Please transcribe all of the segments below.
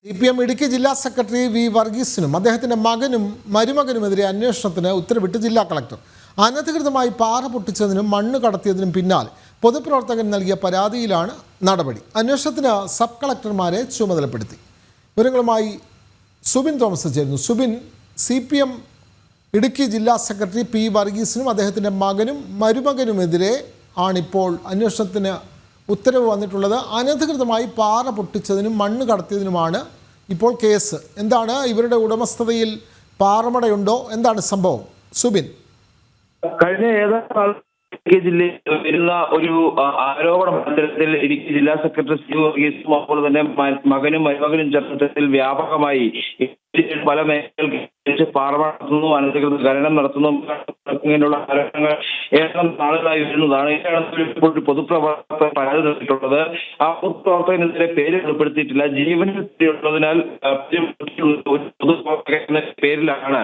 CPM Idukki ജില്ലാ secretary V വർഗീസിനും അദ്ദേഹത്തിൻ്റെ മകനും മരുമകനുമെതിരെ അന്വേഷണത്തിന് ഉത്തരവിട്ട് ജില്ലാ കളക്ടർ. അനധികൃതമായി പാറ പൊട്ടിച്ചതിനും മണ്ണ് കടത്തിയതിനും പിന്നാലെ പൊതുപ്രവർത്തകൻ നൽകിയ പരാതിയിലാണ് നടപടി. അന്വേഷണത്തിന് സബ് കളക്ടർമാരെ ചുമതലപ്പെടുത്തി. വിവരങ്ങളുമായി സുബിൻ തോമസ് ചേരുന്നു. സുബിൻ, CPM ഇടുക്കി ജില്ലാ സെക്രട്ടറി പി വർഗീസിനും അദ്ദേഹത്തിൻ്റെ മകനും മരുമകനുമെതിരെ ആണിപ്പോൾ അന്വേഷണത്തിന് ഉത്തരവ് വന്നിട്ടുള്ളത്. അനധികൃതമായി പാറ പൊട്ടിച്ചതിനും മണ്ണ് കടത്തിയതിനുമാണ് ഇപ്പോൾ കേസ്. എന്താണ് ഇവരുടെ ഉടമസ്ഥതയിൽ പാറമടയുണ്ടോ? എന്താണ് സംഭവം? സുബിൻ, കഴിഞ്ഞ ഏതാനും ഇടുക്കി ജില്ലയിൽ വരുന്ന ഒരു ആരോപണ മത്സരത്തിൽ ഇടുക്കി ജില്ലാ സെക്രട്ടറി സി വർഗീസും അതുപോലെ തന്നെ മകനും മരുമകനും ചേർന്നതിൽ വ്യാപകമായി പല മേഖലകൾ പാറമട നടത്തുന്നു, അനധികൃത ഖനനം നടത്തുന്നു, ഇങ്ങനെയുള്ള ആരോപണങ്ങൾ ഏതാനും നാളുകളായി വരുന്നതാണ്. ഇപ്പോൾ ഒരു പൊതുപ്രവർത്തകർ പരാതി നൽകിയിട്ടുള്ളത്. ആ പൊതുപ്രവർത്തകനെതിരെ പേര് ഉൾപ്പെടുത്തിയിട്ടില്ല. ജീവനിൽ ഉള്ളതിനാൽ പൊതുപ്രവർത്തകന്റെ പേരിലാണ്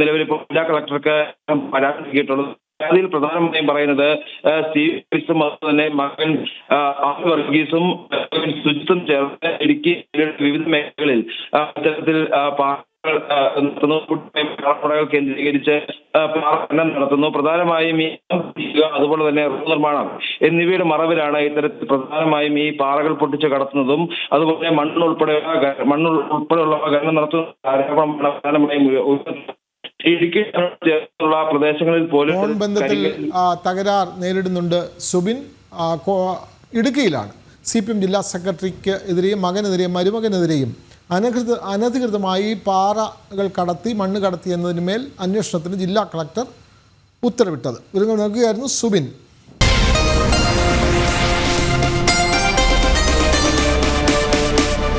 നിലവിൽ ഇപ്പോൾ ജില്ലാ കളക്ടർക്ക് പരാതി നൽകിയിട്ടുള്ളത്. പരാതിയിൽ പ്രധാനമായും പറയുന്നത് CPM തന്നെ മകൻ വർഗീസും ശുചിത്വം ചേർന്ന് ഇടുക്കി വിവിധ മേഖലകളിൽ ഇത്തരത്തിൽ നടത്തുന്നു, കേന്ദ്രീകരിച്ച് ഖനനം നടത്തുന്നു. പ്രധാനമായും ഈ അതുപോലെ തന്നെ റോഡ് നിർമ്മാണം എന്നിവയുടെ മറവിലാണ് ഇത്തരത്തിൽ പ്രധാനമായും ഈ പാറകൾ പൊട്ടിച്ച് കടത്തുന്നതും അതുപോലെ മണ്ണുൾപ്പെടെയുള്ള ഖനനം നടത്തുന്ന ആരോപണമാണ് പ്രധാനമായും ഇടുക്കിയുള്ള പ്രദേശങ്ങളിൽ പോലും ബന്ധത്തിൽ തകരാർ നേരിടുന്നുണ്ട്. സുബിൻ, ഇടുക്കിയിലാണ് CPM ജില്ലാ സെക്രട്ടറിക്ക് എതിരെയും മകനെതിരെയും മരുമകനെതിരെയും അനധികൃതമായി പാറകൾ കടത്തി മണ്ണ് കടത്തി എന്നതിന്മേൽ അന്വേഷണത്തിന് ജില്ലാ കളക്ടർ ഉത്തരവിട്ടത്. വിവരങ്ങൾ നൽകുകയായിരുന്നു സുബിൻ.